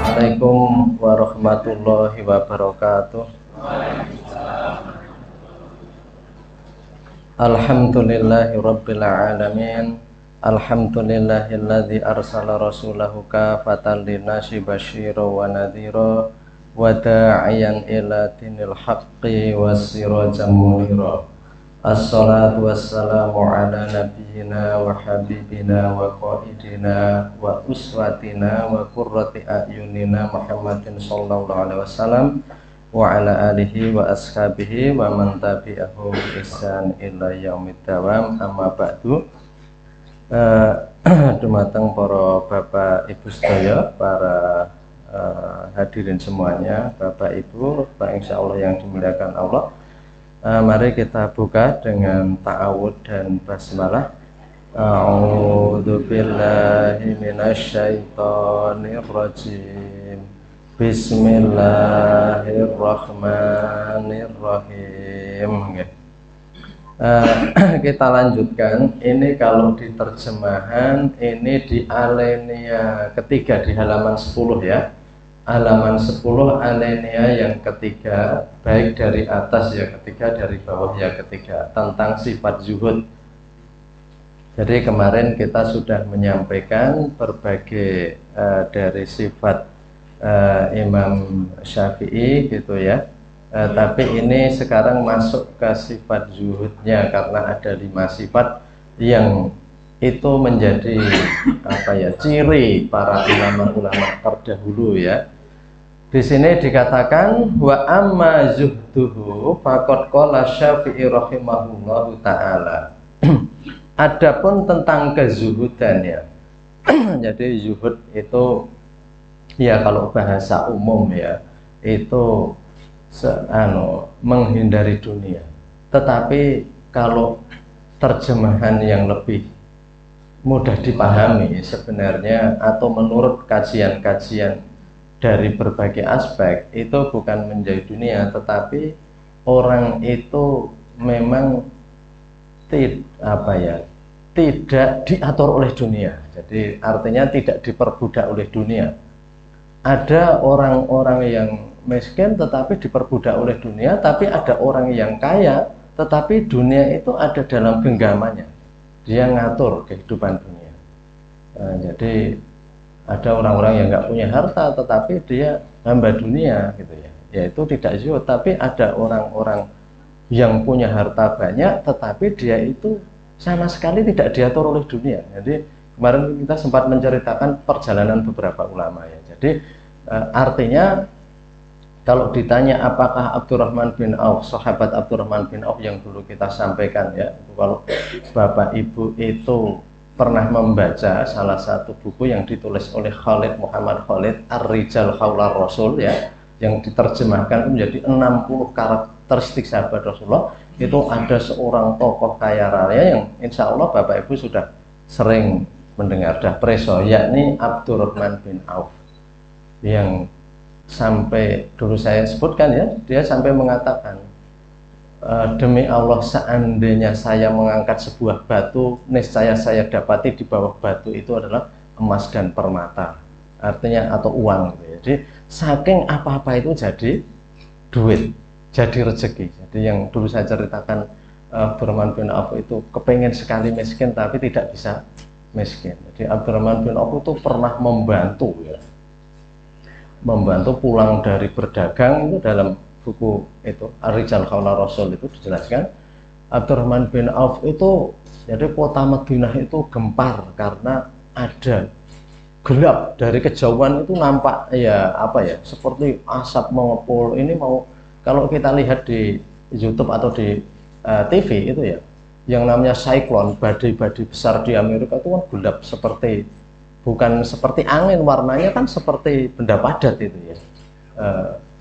Assalamualaikum warahmatullahi wabarakatuh. Alhamdulillahi rabbil alamin. Alhamdulillahilladzi arsala rasulahu kafatan linnasi basyira wa nadhira wa da'iyan ila dinil haqqi wassirajan munira. Assalatu wassalamu ala nabiyyina wa habibina wa qaidina wa uswatina wa qurrati a'yunina Muhammadin sallallahu alaihi wasallam wa ala alihi wa ashabihi wa man tabi'ahum bi ihsan ila yaumid dawam. Amma ba'du. Dumateng para bapak ibu sedaya, para hadirin semuanya, bapak ibu, insyaallah yang dimuliakan Allah. Mari kita buka dengan ta'awud dan basmalah. A'udzu billahi minasyaitonir rajim. Bismillahirrahmanirrahim. Kita lanjutkan. Ini kalau di terjemahan ini di alinea ketiga di halaman 10 ya. Halaman 10 alinea yang ketiga, baik dari atas ya ketiga, dari bawah ya ketiga, tentang sifat zuhud. Jadi kemarin kita sudah menyampaikan berbagai dari sifat Imam Syafi'i gitu ya. Tapi ini sekarang masuk ke sifat zuhudnya, karena ada 5 sifat yang itu menjadi apa ya, ciri para ulama-ulama terdahulu ya. Di sini dikatakan wa amma zuhduhu faqad qala Syafi'i rahimahullahu taala. Adapun tentang kezuhudannya. Jadi zuhud itu ya kalau bahasa umum ya itu menghindari dunia. Tetapi kalau terjemahan yang lebih mudah dipahami sebenarnya, atau menurut kajian-kajian dari berbagai aspek, itu bukan menjauhi dunia, tetapi orang itu memang tidak diatur oleh dunia. Jadi artinya tidak diperbudak oleh dunia. Ada orang-orang yang miskin tetapi diperbudak oleh dunia, tapi ada orang yang kaya tetapi dunia itu ada dalam genggamannya. Dia ngatur kehidupan dunia. Jadi ada orang-orang yang nggak punya harta tetapi dia hamba dunia gitu ya. Yaitu tidak zuhud. Tapi ada orang-orang yang punya harta banyak tetapi dia itu sama sekali tidak diatur oleh dunia. Jadi kemarin kita sempat menceritakan perjalanan beberapa ulama ya. Jadi artinya kalau ditanya apakah Abdurrahman bin Auf, sahabat Abdurrahman bin Auf yang dulu kita sampaikan ya, kalau Bapak Ibu itu pernah membaca salah satu buku yang ditulis oleh Khalid Muhammad Khalid Ar-Rijal Haular Rasul ya, yang diterjemahkan menjadi 60 karakteristik sahabat Rasulullah, itu ada seorang tokoh kaya raya yang insya Allah Bapak Ibu sudah sering mendengar, dah preso, yakni Abdurrahman bin Auf, yang sampai dulu saya sebutkan ya, dia sampai mengatakan, demi Allah, seandainya saya mengangkat sebuah batu, niscaya saya dapati di bawah batu itu adalah emas dan permata, artinya atau uang gitu ya. Jadi saking apa-apa itu jadi duit, jadi rezeki. Jadi yang dulu saya ceritakan, Abdurrahman bin Auf itu kepengen sekali miskin tapi tidak bisa miskin. Jadi Abdurrahman bin Auf itu pernah membantu ya, membantu pulang dari berdagang. Itu dalam buku itu Ar-Rijal Khawla Rasul itu dijelaskan Abdurrahman bin Auf itu, jadi kota Madinah itu gempar karena ada gelap, dari kejauhan itu nampak ya apa ya, seperti asap mengepul. Ini mau kalau kita lihat di YouTube atau di TV itu ya, yang namanya cyclone, badai-badai besar di Amerika itu kan gelap, seperti bukan seperti angin, warnanya kan seperti benda padat itu ya,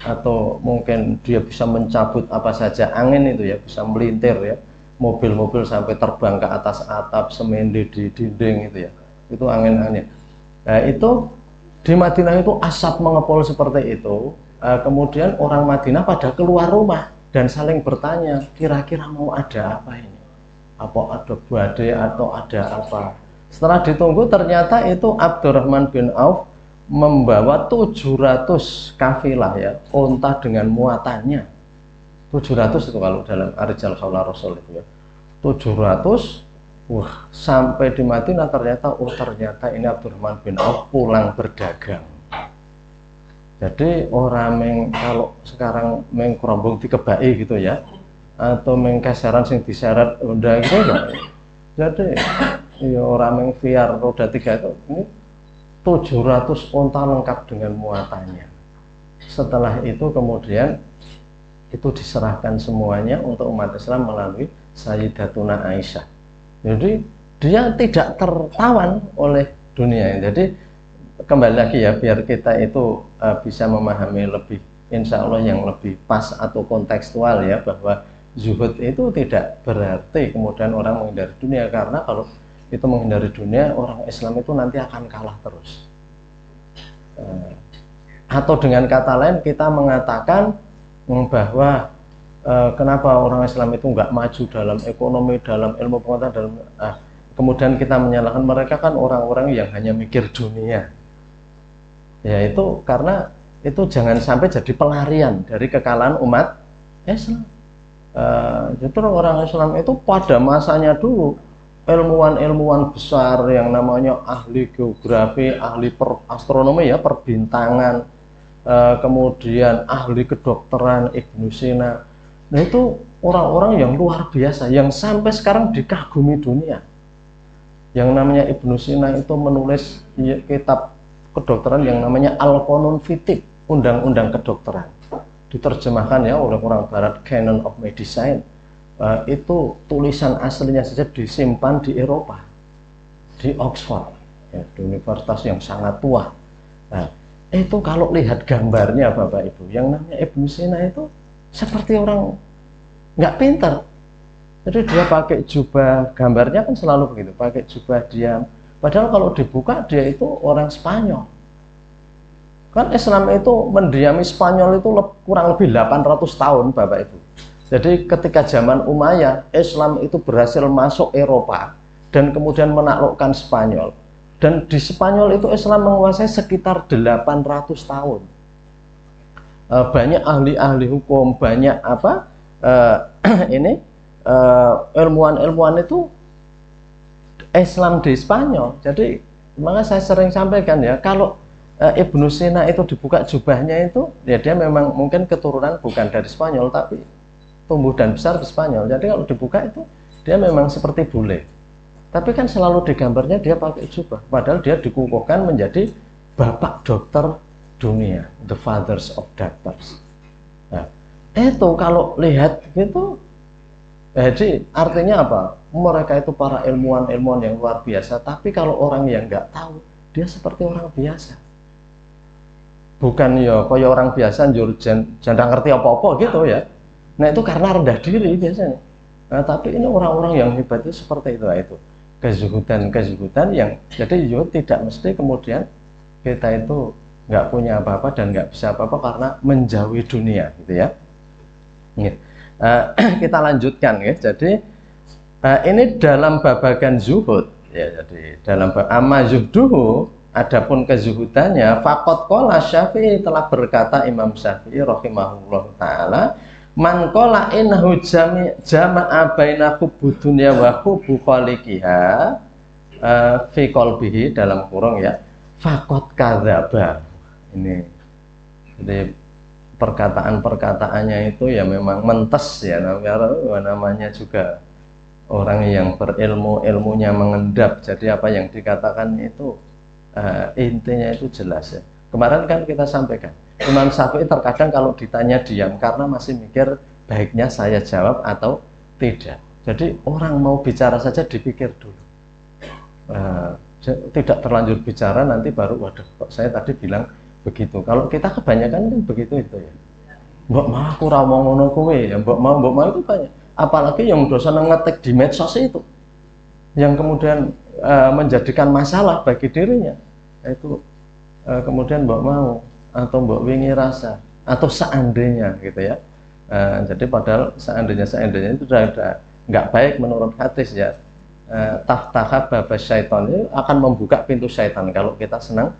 atau mungkin dia bisa mencabut apa saja, angin itu ya bisa melintir ya, mobil-mobil sampai terbang ke atas atap, semende di dinding itu ya, itu angin-anginnya. Itu di Madinah itu asap mengepul seperti itu. Kemudian orang Madinah pada keluar rumah dan saling bertanya, kira-kira mau ada apa ini? Apa ada badai atau ada apa? Setelah ditunggu ternyata itu Abdurrahman bin Auf membawa 700 kafilah ya, unta dengan muatannya. 700 itu kalau dalam Ar-Rijal Khawla Rasul itu ya. 700. Wah, sampai di Madinah ternyata, oh ternyata ini Abdurrahman bin Auf pulang berdagang. Jadi orang kalau sekarang kerombong dikebai gitu ya, atau keseran sing diseret udah gitu enggak. Jadi ya orang viar roda 3 itu ini 700 unta lengkap dengan muatannya. Setelah itu kemudian itu diserahkan semuanya untuk umat Islam melalui Sayyidatuna Aisyah. Jadi dia tidak tertawan oleh dunia. Jadi kembali lagi ya, biar kita itu bisa memahami lebih, insya Allah yang lebih pas atau kontekstual ya, bahwa zuhud itu tidak berarti kemudian orang menghindari dunia, karena kalau itu menghindari dunia, orang Islam itu nanti akan kalah terus. Atau dengan kata lain kita mengatakan bahwa kenapa orang Islam itu nggak maju dalam ekonomi, dalam ilmu pengetahuan, dalam kemudian kita menyalahkan mereka kan orang-orang yang hanya mikir dunia. Ya itu karena itu jangan sampai jadi pelarian dari kekalahan umat Islam. Justru orang Islam itu pada masanya dulu ilmuwan-ilmuwan besar yang namanya ahli geografi, ahli astronomi ya, perbintangan, kemudian ahli kedokteran Ibnu Sina. Nah itu orang-orang yang luar biasa, yang sampai sekarang dikagumi dunia. Yang namanya Ibnu Sina itu menulis kitab kedokteran yang namanya Al-Qanun fi Tibb, undang-undang kedokteran. Diterjemahkan ya oleh orang barat, Canon of Medicine. Itu tulisan aslinya saja disimpan di Eropa, di Oxford ya, di universitas yang sangat tua. Nah, itu kalau lihat gambarnya Bapak Ibu, yang namanya Ibnu Sina itu seperti orang nggak pintar. Jadi dia pakai jubah, gambarnya kan selalu begitu, pakai jubah diam. Padahal kalau dibuka dia itu orang Spanyol. Kan Islam itu mendiami Spanyol itu kurang lebih 800 tahun Bapak Ibu. Jadi ketika zaman Umayyah, Islam itu berhasil masuk Eropa dan kemudian menaklukkan Spanyol. Dan di Spanyol itu Islam menguasai sekitar 800 tahun. Banyak ahli-ahli hukum, banyak apa ilmuwan-ilmuwan itu Islam di Spanyol. Jadi maka saya sering sampaikan ya, kalau Ibnu Sina itu dibuka jubahnya itu, ya dia memang mungkin keturunan bukan dari Spanyol, tapi tumbuh dan besar di Spanyol. Jadi kalau dibuka itu dia memang seperti bule. Tapi kan selalu di gambarnya dia pakai jubah, padahal dia dikukuhkan menjadi bapak dokter dunia, the fathers of doctors. Nah, itu kalau lihat gitu, jadi artinya apa? Mereka itu para ilmuwan-ilmuwan yang luar biasa. Tapi kalau orang yang nggak tahu, dia seperti orang biasa. Bukan ya kayak orang biasa jangan ngerti apa-apa gitu ya. Nah itu karena rendah diri biasanya. Nah, tapi ini orang-orang yang hebat itu seperti itu kezuhudan yang jadi zuhud tidak mesti kemudian kita itu nggak punya apa-apa dan nggak bisa apa-apa karena menjauhi dunia gitu ya. Kita lanjutkan ya. Jadi ini dalam babagan zuhud ya, jadi dalam amma zuhduhu adapun kezuhudannya, faqad qala Syafi'i, telah berkata Imam Syafi'i rahimahullah taala, man qala innahu jama'a baina hubbud dunya wa hubbu khaliqiha fi qalbihi, dalam kurung ya, faqad kadzaba. Ini jadi perkataan-perkataannya itu ya memang mentes ya, namanya juga orang yang berilmu, ilmunya mengendap. Jadi apa yang dikatakan itu intinya itu jelas ya. Kemarin kan kita sampaikan, Imam Syafi'i terkadang kalau ditanya diam karena masih mikir baiknya saya jawab atau tidak. Jadi orang mau bicara saja dipikir dulu, tidak terlanjur bicara nanti baru waduh kok saya tadi bilang begitu. Kalau kita kebanyakan kan begitu itu ya, mbok mau aku ra mau ngono kowe ya, mbok mau itu banyak. Apalagi yang dosa ngetik di medsos itu, yang kemudian menjadikan masalah bagi dirinya, itu kemudian mbok mau atau mbok wingi rasa atau seandainya gitu ya. Jadi padahal seandainya itu sudah nggak baik menurut hadis ya. Taftaha babas syaitan, itu akan membuka pintu syaitan kalau kita senang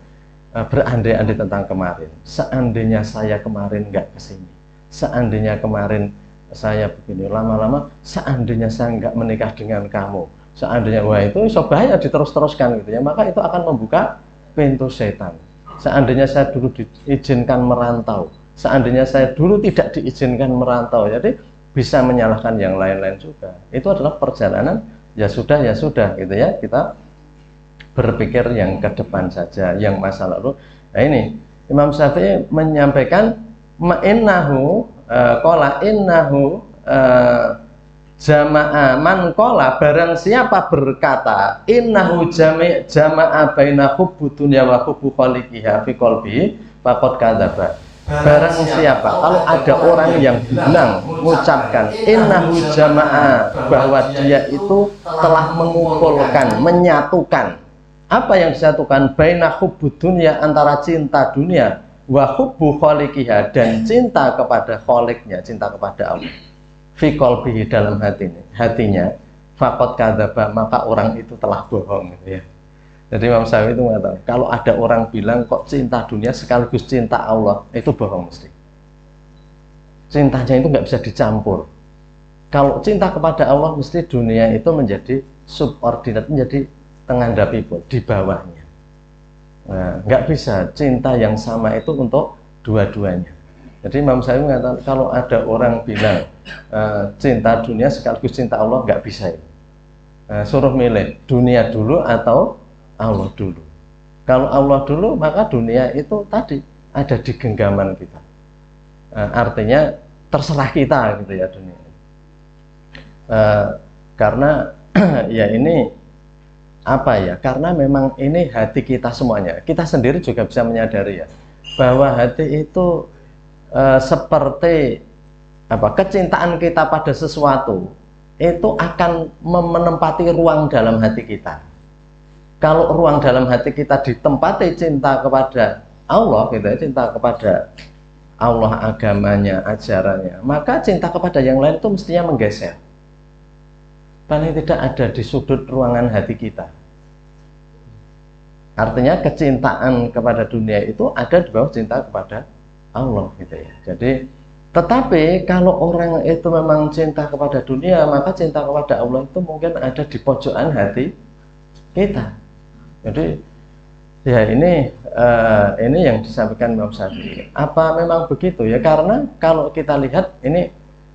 berandai-andai tentang kemarin. Seandainya saya kemarin nggak kesini, seandainya kemarin saya begini, lama-lama seandainya saya nggak menikah dengan kamu, seandainya, wah itu bahaya diterus-teruskan gitu ya, maka itu akan membuka pintu setan. Seandainya saya dulu diizinkan merantau, seandainya saya dulu tidak diizinkan merantau, jadi bisa menyalahkan yang lain-lain juga. Itu adalah perjalanan ya sudah gitu ya, kita berpikir yang ke depan saja, yang masa lalu. Nah ini Imam Syafi'i menyampaikan innahu jama'a man qala, barang siapa berkata innahu jama'a baina hubbud dunya wa hubbu khaliqiha fi qalbi faqad kadzaba. Barang siapa, kalau ada orang yang bilang, mengucapkan innahu jama'a, bahwa dia itu telah mengumpulkan, menyatukan. Apa yang disatukan? Baina hubbud dunya, antara cinta dunia, wa hubbu khaliqiha, dan cinta kepada khaliknya, cinta kepada Allah, fi qalbihi, dalam hatinya, faqad kadzaba, maka orang itu telah bohong gitu ya. Jadi Imam Syafi'i itu mengatakan, kalau ada orang bilang kok cinta dunia sekaligus cinta Allah, itu bohong mesti. Cintanya itu nggak bisa dicampur. Kalau cinta kepada Allah, mesti dunia itu menjadi subordinat, menjadi tengandapipun, di bawahnya. Nah, nggak bisa cinta yang sama itu untuk dua-duanya. Jadi Imam Syafi'i mengatakan, kalau ada orang bilang cinta dunia sekaligus cinta Allah, nggak bisa itu. Suruh milih dunia dulu atau Allah dulu. Kalau Allah dulu, maka dunia itu tadi ada di genggaman kita. Artinya terserah kita gitu ya dunia. Karena ya ini apa ya? Karena memang ini hati kita semuanya. Kita sendiri juga bisa menyadari ya, bahwa hati itu seperti apa? Kecintaan kita pada sesuatu itu akan menempati ruang dalam hati kita. Kalau ruang dalam hati kita ditempati cinta kepada Allah gitu ya, cinta kepada Allah, agamanya, ajarannya, maka cinta kepada yang lain itu mestinya menggeser. Paling tidak ada di sudut ruangan hati kita. Artinya kecintaan kepada dunia itu ada di bawah cinta kepada Allah gitu ya. Jadi tetapi kalau orang itu memang cinta kepada dunia, maka cinta kepada Allah itu mungkin ada di pojokan hati kita. Jadi ya ini yang disampaikan Imam Syafi'i. Apa memang begitu ya? Karena kalau kita lihat ini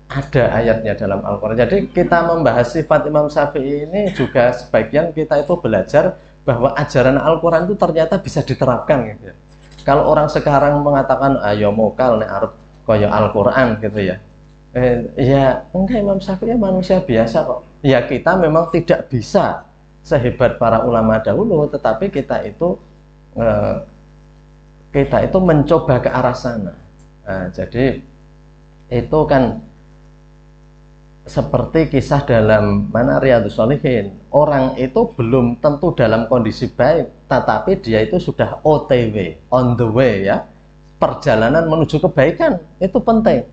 ada ayatnya dalam Al-Quran. Jadi kita membahas sifat Imam Syafi'i ini juga sebagian kita itu belajar bahwa ajaran Al-Quran itu ternyata bisa diterapkan gitu ya. Kalau orang sekarang mengatakan ayo mokal nek arep kaya Al-Quran gitu ya. Ya enggak, Imam Syafi'i manusia biasa kok. Ya kita memang tidak bisa sehebat para ulama dahulu, tetapi kita itu mencoba ke arah sana. Jadi itu kan seperti kisah dalam mana Riyadhus Shalihin, orang itu belum tentu dalam kondisi baik, tetapi dia itu sudah OTW, on the way ya, perjalanan menuju kebaikan. Itu penting,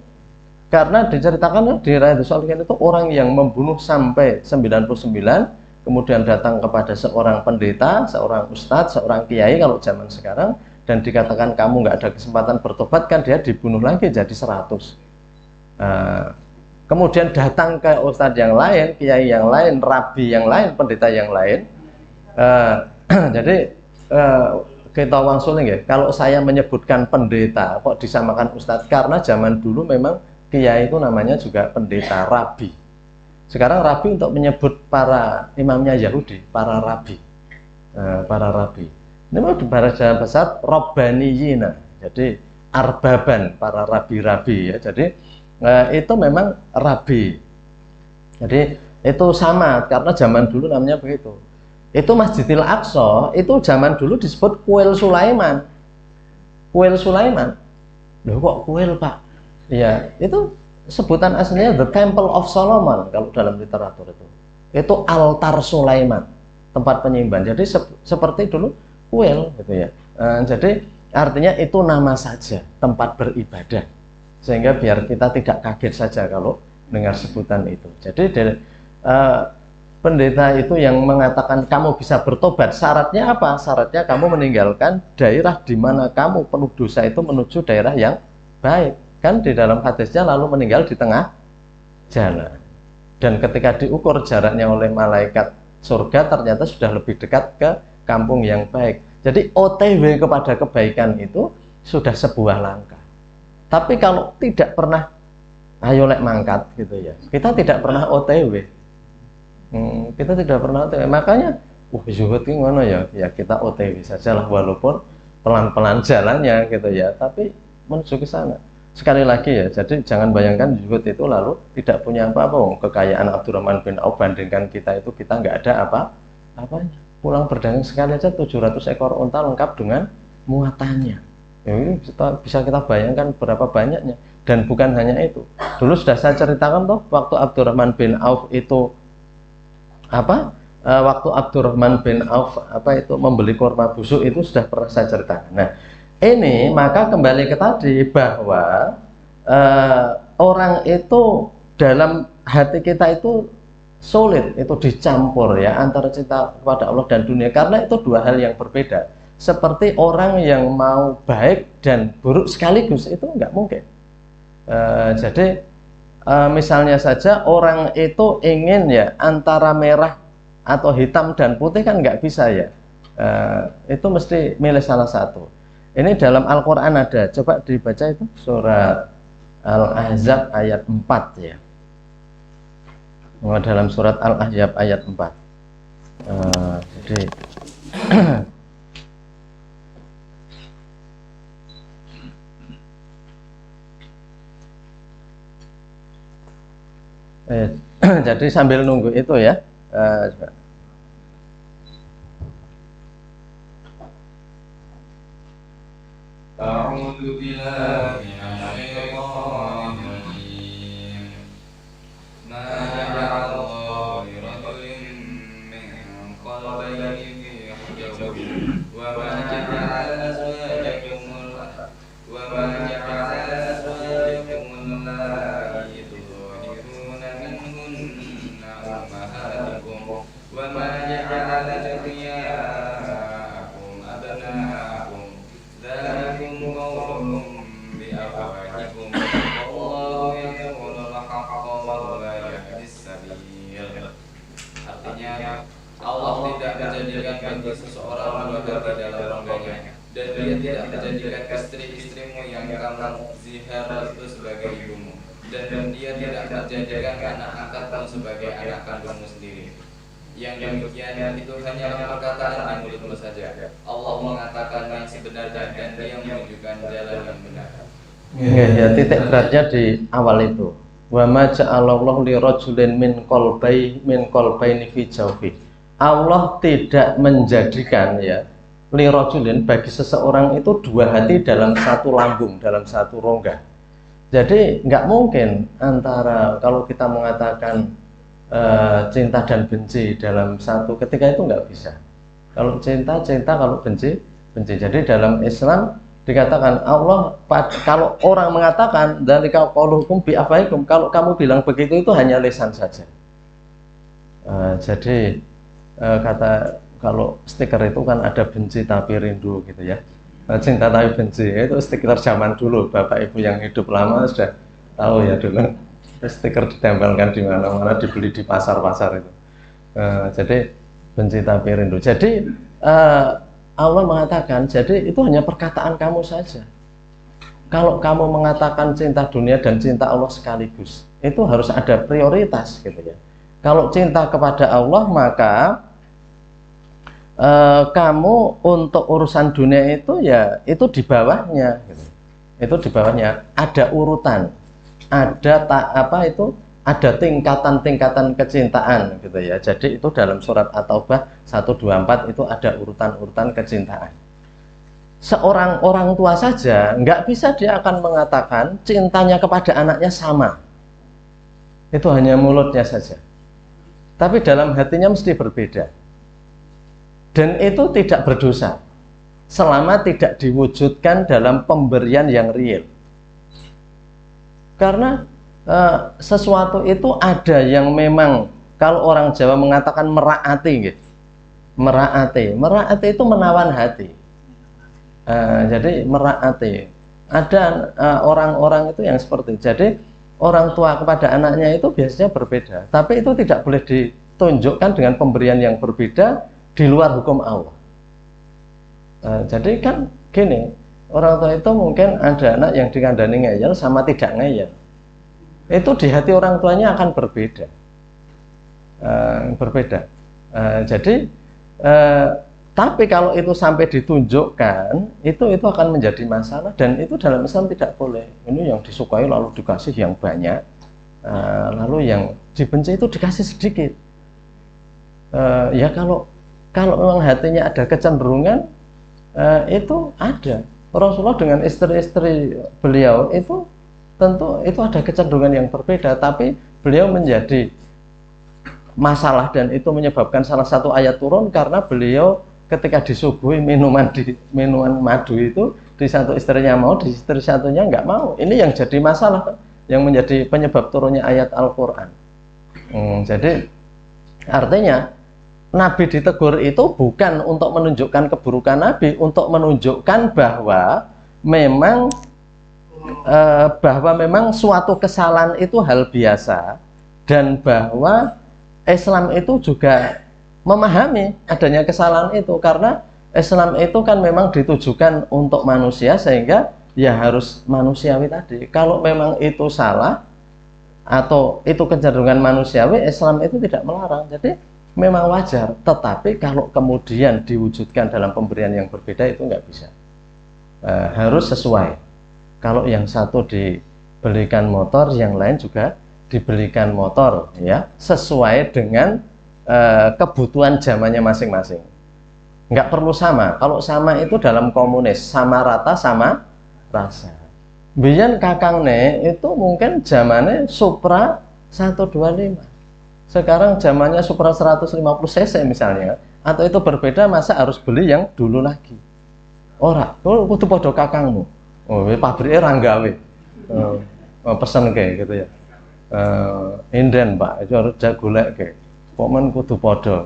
karena diceritakan di Riyadhus Shalihin itu orang yang membunuh sampai 99, kemudian datang kepada seorang pendeta, seorang ustadz, seorang kiai kalau zaman sekarang, dan dikatakan kamu nggak ada kesempatan bertobat, kan dia dibunuh lagi jadi 100. Kemudian datang ke ustadz yang lain, kiai yang lain, rabi yang lain, pendeta yang lain. Jadi kita wangsul ya, kalau saya menyebutkan pendeta kok disamakan ustadz, karena zaman dulu memang kiai itu namanya juga pendeta, rabi. Sekarang rabi untuk menyebut para imamnya Yahudi, para rabi. Para rabi. Ini mau bahasa besar robbaniyina. Jadi arbaban, para rabi-rabi ya. Jadi itu memang rabi. Jadi itu sama, karena zaman dulu namanya begitu. Itu Masjidil Aqsa itu zaman dulu disebut Kuil Sulaiman. Kuil Sulaiman. Loh kok kuil, Pak? Ya, itu sebutan aslinya The Temple of Solomon kalau dalam literatur itu. Itu altar Sulaiman, tempat penyembahan. Jadi seperti dulu kuil gitu ya. Jadi artinya itu nama saja, tempat beribadah. Sehingga biar kita tidak kaget saja kalau dengar sebutan itu. Jadi pendeta itu yang mengatakan kamu bisa bertobat, syaratnya apa? Syaratnya kamu meninggalkan daerah di mana kamu penuh dosa itu menuju daerah yang baik. Kan di dalam hadisnya lalu meninggal di tengah jalan. Dan ketika diukur jaraknya oleh malaikat surga, ternyata sudah lebih dekat ke kampung yang baik. Jadi OTW kepada kebaikan itu sudah sebuah langkah. Tapi kalau tidak pernah ayo lek mangkat gitu ya, kita tidak pernah OTW. Kita tidak pernah OTW, makanya zuhud gimana ya? Ya kita OTW sajalah, walaupun pelan-pelan jalannya gitu ya, tapi menuju ke sana. Sekali lagi ya, jadi jangan bayangkan zuhud itu lalu tidak punya apa-apa. Kekayaan Abdurrahman bin Auf bandingkan kita itu, kita nggak ada apa-apanya. Pulang berdagang sekali aja 700 ekor unta lengkap dengan muatannya. Ya, ini bisa kita bayangkan berapa banyaknya. Dan bukan hanya itu. Dulu sudah saya ceritakan toh, waktu Abdurrahman bin Auf itu waktu Abdurrahman bin Auf membeli kurma busuk itu sudah pernah saya ceritakan. Nah, ini maka kembali ke tadi bahwa orang itu dalam hati kita itu sulit, itu dicampur ya antara cinta kepada Allah dan dunia, karena itu dua hal yang berbeda. Seperti orang yang mau baik dan buruk sekaligus itu nggak mungkin. Jadi misalnya saja orang itu ingin ya antara merah atau hitam dan putih, kan nggak bisa ya. Itu mesti milih salah satu. Ini dalam Al-Quran ada, coba dibaca itu surat Al-Ahzab ayat 4 ya. Dalam surat Al-Ahzab ayat 4. Jadi jadi sambil nunggu itu ya, coba. A'udzu billahi minasyaitonir rajim. Ma ja'alallahu li rajulin min qalbayni fi hujrihi wa ma ja'ala azwajakum allati tudhiruna minhunna ummahatikum wa ma ja'ala adiyaakum abnaakum dzalikum qawlukum bi afwahikum wallahu yaqulul haqqa wa la yahdis sabil. Artinya, Allah tidak menjadikan bagi seseorang dua hati dalam rongganya, dan Dia tidak menjadikan istri-istrimu yang kamu zihar itu sebagai ibumu, dan Dia tidak menjadikan anak angkatmu sebagai anak kandungmu sendiri. Yang demikian itu hanya perkataan di mulutmu saja. Allah mengatakan yang sebenarnya dan Dia menunjukkan jalan yang benar. Ya, titik beratnya di awal itu. Wa ma ja'alallahu li rajulin min qalbayni fi jawfi. Allah tidak menjadikan ya li rajulin bagi seseorang itu dua hati dalam satu lambung, dalam satu rongga. Jadi nggak mungkin antara, kalau kita mengatakan cinta dan benci dalam satu ketika, itu nggak bisa. Kalau cinta, kalau benci. Jadi dalam Islam dikatakan Allah, kalau orang mengatakan dzalika qaulukum bi afwahikum, kalau kamu bilang begitu itu hanya lisan saja. Jadi kata kalau stiker itu kan ada benci tapi rindu gitu ya. Cinta tapi benci itu stiker zaman dulu. Bapak Ibu yang hidup lama sudah tahu ya dulu. Stiker ditempelkan di mana-mana, dibeli di pasar-pasar itu. Jadi benci tapi rindu. Jadi Allah mengatakan, jadi itu hanya perkataan kamu saja. Kalau kamu mengatakan cinta dunia dan cinta Allah sekaligus, itu harus ada prioritas gitu ya. Kalau cinta kepada Allah, maka kamu untuk urusan dunia itu ya itu di bawahnya gitu. Itu di bawahnya ada urutan, ada tingkatan-tingkatan kecintaan gitu ya. Jadi itu dalam surat At-Taubah 124 itu ada urutan-urutan kecintaan. Seorang orang tua saja nggak bisa dia akan mengatakan cintanya kepada anaknya sama. Itu hanya mulutnya saja. Tapi dalam hatinya mesti berbeda. Dan itu tidak berdosa selama tidak diwujudkan dalam pemberian yang real. Karena sesuatu itu ada yang memang kalau orang Jawa mengatakan meraati gitu. Meraati itu menawan hati. Jadi meraati. Ada orang-orang itu yang seperti itu. Jadi orang tua kepada anaknya itu biasanya berbeda. Tapi itu tidak boleh ditunjukkan dengan pemberian yang berbeda di luar hukum Allah. Jadi kan gini, orang tua itu mungkin ada anak yang dikandani ngeyel sama tidak ngeyel. Itu di hati orang tuanya akan berbeda. Tapi kalau itu sampai ditunjukkan, itu akan menjadi masalah dan itu dalam Islam tidak boleh. Ini yang disukai lalu dikasih yang banyak, lalu yang dibenci itu dikasih sedikit. Ya kalau memang hatinya ada kecenderungan, itu ada. Rasulullah dengan istri-istri beliau itu tentu itu ada kecenderungan yang berbeda, tapi beliau menjadi masalah dan itu menyebabkan salah satu ayat turun karena beliau ketika disuguhi minuman madu itu di satu istrinya mau, di istri satunya nggak mau. Ini yang jadi masalah, yang menjadi penyebab turunnya ayat Al-Quran. Jadi artinya Nabi ditegur itu bukan untuk menunjukkan keburukan Nabi, untuk menunjukkan bahwa memang suatu kesalahan itu hal biasa dan bahwa Islam itu juga memahami adanya kesalahan itu karena Islam itu kan memang ditujukan untuk manusia sehingga ya harus manusiawi tadi. Kalau memang itu salah atau itu kecenderungan manusiawi, Islam itu tidak melarang. Jadi memang wajar, tetapi kalau kemudian diwujudkan dalam pemberian yang berbeda itu nggak bisa. Harus sesuai. Kalau yang satu dibelikan motor, yang lain juga dibelikan motor, ya sesuai dengan kebutuhan zamannya masing-masing. Nggak perlu sama. Kalau sama itu dalam komunis, sama rata sama rasa. Biyen kakangne itu mungkin zamannya Supra 125. Sekarang zamannya Supra 150 cc misalnya, atau itu berbeda, masa harus beli yang dulu lagi? Ora, kudu padha kakangmu. Oh, pabrike ra gawe. Pesen kayak gitu ya. Inden Pak, itu harus golek kayak. Pokoknya kudu padha.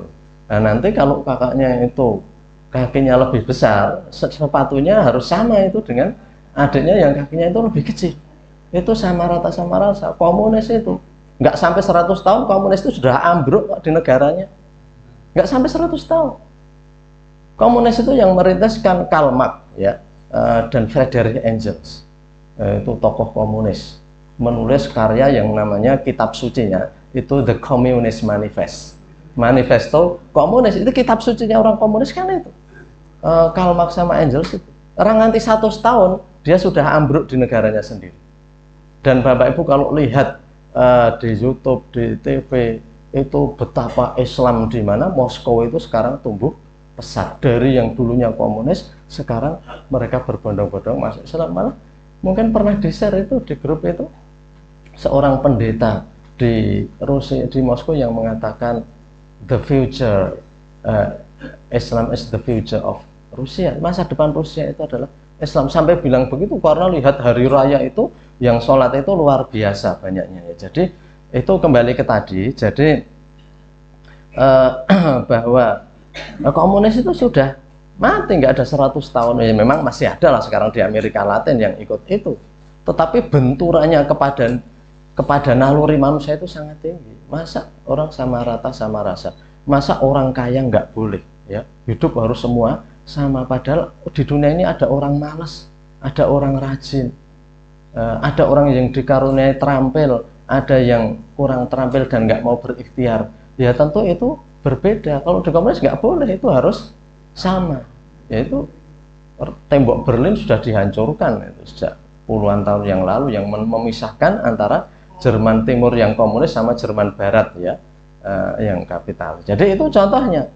Nah, nanti kalau kakaknya itu kakinya lebih besar, sepatunya harus sama itu dengan adiknya yang kakinya itu lebih kecil. Itu sama rata sama rasa. Komunis itu nggak sampai 100 tahun komunis itu sudah ambruk di negaranya. Nggak sampai 100 tahun. Komunis itu yang merintiskan Karl Marx ya, dan Friedrich Engels. Itu tokoh komunis. Menulis karya yang namanya kitab sucinya itu The Communist Manifest. Manifesto komunis itu kitab sucinya orang komunis kan itu. Karl Marx sama Engels itu. Orang nanti 100 tahun dia sudah ambruk di negaranya sendiri. Dan Bapak Ibu kalau lihat di YouTube, di TV itu betapa Islam di mana Moskow itu sekarang tumbuh pesat. Dari yang dulunya komunis, sekarang mereka berbondong-bondong masuk Islam. Malah mungkin pernah di-share itu di grup itu seorang pendeta di Rusia, di Moskow yang mengatakan the future Islam is the future of Rusia. Masa depan Rusia itu adalah Islam. Sampai bilang begitu karena lihat hari raya itu yang sholat itu luar biasa banyaknya ya. Jadi itu kembali ke tadi. Jadi bahwa komunis itu sudah mati, nggak ada 100 tahun. Ya, memang masih ada lah sekarang di Amerika Latin yang ikut itu, tetapi benturannya kepada naluri manusia itu sangat tinggi. Masa orang sama rata sama rasa, masa orang kaya nggak boleh ya hidup harus semua sama, padahal di dunia ini ada orang malas, ada orang rajin, ada orang yang dikaruniai terampil, ada yang kurang terampil dan nggak mau berikhtiar. Ya tentu itu berbeda. Kalau di komunis nggak boleh, itu harus sama. Yaitu tembok Berlin sudah dihancurkan itu sejak puluhan tahun yang lalu, yang memisahkan antara Jerman Timur yang komunis sama Jerman Barat ya, yang kapitalis. Jadi itu contohnya.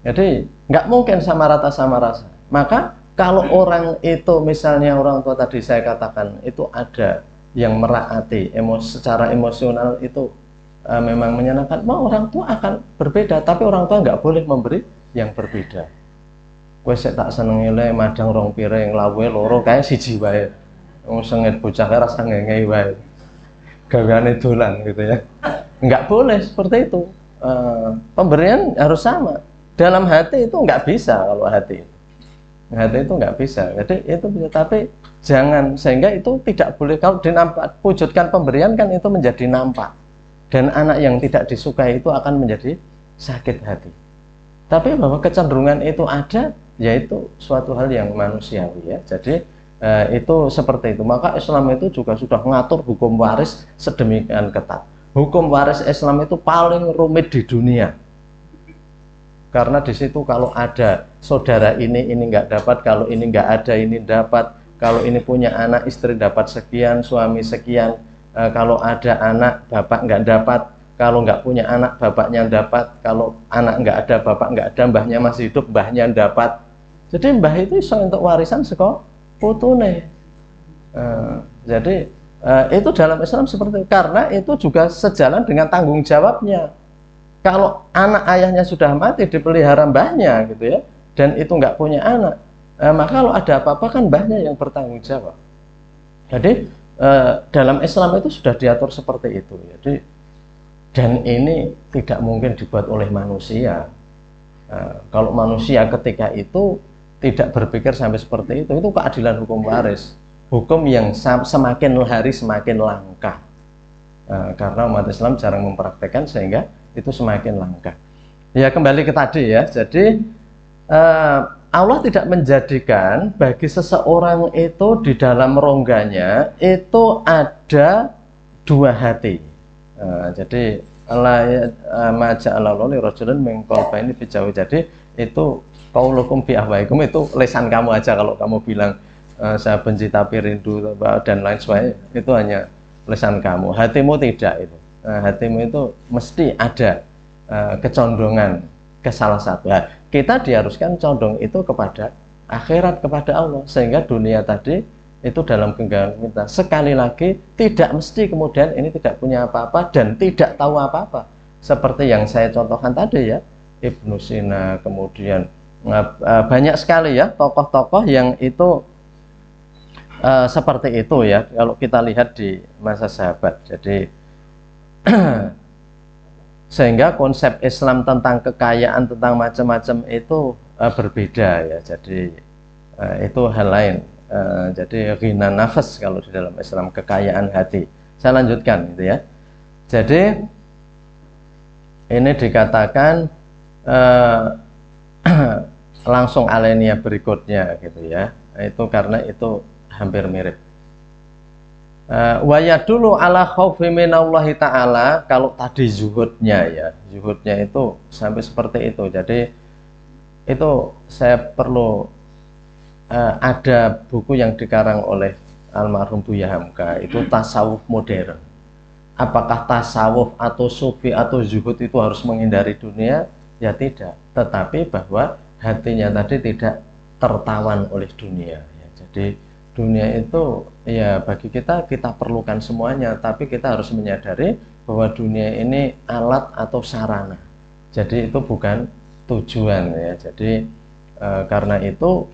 Jadi nggak mungkin sama rata sama rasa. Maka kalau orang itu misalnya orang tua tadi saya katakan itu ada yang meraati secara emosional itu memang menyenangkan, mau orang tua akan berbeda, tapi orang tua nggak boleh memberi yang berbeda. Kowe sik tak senengi le madang rong piring lawe loro kae siji wae. Wong sengit bocah rasa ngengei wae. Gaweane dolan gitu ya. Nggak boleh seperti itu. Pemberian harus sama. Dalam hati itu nggak bisa, kalau hati itu nggak bisa. Jadi itu bisa, tapi jangan, sehingga itu tidak boleh. Kalau dinampak wujudkan pemberian kan itu menjadi nampak, dan anak yang tidak disukai itu akan menjadi sakit hati. Tapi bahwa kecenderungan itu ada, yaitu suatu hal yang manusiawi ya. Jadi itu seperti itu. Maka Islam itu juga sudah mengatur hukum waris sedemikian ketat. Hukum waris Islam itu paling rumit di dunia. Karena di situ kalau ada saudara ini nggak dapat, kalau ini nggak ada ini dapat, kalau ini punya anak istri dapat sekian, suami sekian, kalau ada anak bapak nggak dapat, kalau nggak punya anak bapaknya dapat, kalau anak nggak ada bapak nggak ada, mbahnya masih hidup mbahnya dapat. Jadi mbah itu iso untuk warisan saka putune. Jadi itu dalam Islam seperti itu, karena itu juga sejalan dengan tanggung jawabnya. Kalau anak ayahnya sudah mati dipelihara mbahnya gitu ya, dan itu nggak punya anak, maka kalau ada apa-apa kan mbahnya yang bertanggung jawab. Jadi dalam Islam itu sudah diatur seperti itu. Jadi dan ini tidak mungkin dibuat oleh manusia. Kalau manusia ketika itu tidak berpikir sampai seperti itu keadilan hukum waris, hukum yang semakin hari semakin langka. Karena umat Islam jarang mempraktekkan sehingga itu semakin langka. Ya kembali ke tadi ya. Jadi Allah tidak menjadikan bagi seseorang itu di dalam rongganya itu ada dua hati. Jadi Allah maja'alallahu li rajulin min qalbayni fi jawfi. Jadi itu qaulukum bi ahwaikum, itu lisan kamu aja kalau kamu bilang saya benci tapi rindu dan lain sebagainya, itu hanya lisan kamu, hatimu tidak itu. Hatimu itu mesti ada kecondongan ke salah satu. Kita diharuskan condong itu kepada akhirat, kepada Allah, sehingga dunia tadi itu dalam genggaman kita. Sekali lagi tidak mesti kemudian ini tidak punya apa-apa dan tidak tahu apa-apa, seperti yang saya contohkan tadi ya, Ibnu Sina, kemudian banyak sekali ya tokoh-tokoh yang itu seperti itu ya, kalau kita lihat di masa sahabat. Jadi sehingga konsep Islam tentang kekayaan, tentang macam-macam itu berbeda ya. Jadi itu hal lain. Jadi ghina nafas kalau di dalam Islam, kekayaan hati. Saya lanjutkan gitu ya. Jadi ini dikatakan langsung alenia berikutnya gitu ya. Itu karena itu hampir mirip. Wayadulu ala khaufi minallahi ta'ala. Kalau tadi zuhudnya ya, zuhudnya itu sampai seperti itu. Jadi itu saya perlu ada buku yang dikarang oleh almarhum Buya Hamka, itu tasawuf modern. Apakah tasawuf atau sufi atau zuhud itu harus menghindari dunia? Ya tidak, tetapi bahwa hatinya tadi tidak tertawan oleh dunia ya. Jadi dunia itu ya bagi kita perlukan semuanya, tapi kita harus menyadari bahwa dunia ini alat atau sarana. Jadi itu bukan tujuan ya. Jadi karena itu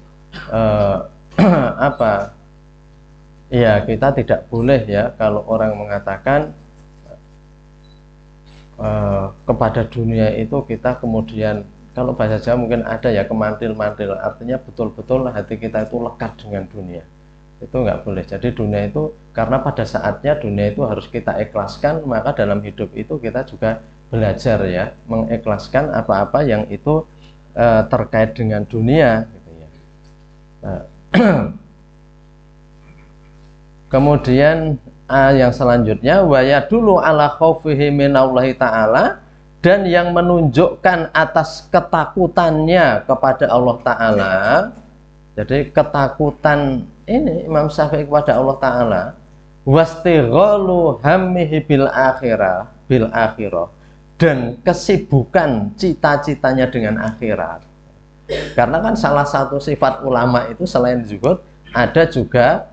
apa ya, kita tidak boleh ya kalau orang mengatakan kepada dunia itu kita kemudian, kalau bahasa Jawa mungkin ada ya, kemantil-mantil, artinya betul-betul hati kita itu lekat dengan dunia. Itu nggak boleh. Jadi dunia itu, karena pada saatnya dunia itu harus kita ikhlaskan, maka dalam hidup itu kita juga belajar ya, mengikhlaskan apa-apa yang itu terkait dengan dunia gitu ya. Kemudian yang selanjutnya, wa yadullu ala khaufihi minallahi ta'ala, dan yang menunjukkan atas ketakutannya kepada Allah Ta'ala. Jadi ketakutan ini Imam Syafi'i kepada Allah Ta'ala, wastighalu hammihi bil akhirah, dan kesibukan cita-citanya dengan akhirat. Karena kan salah satu sifat ulama itu selain zuhud, ada juga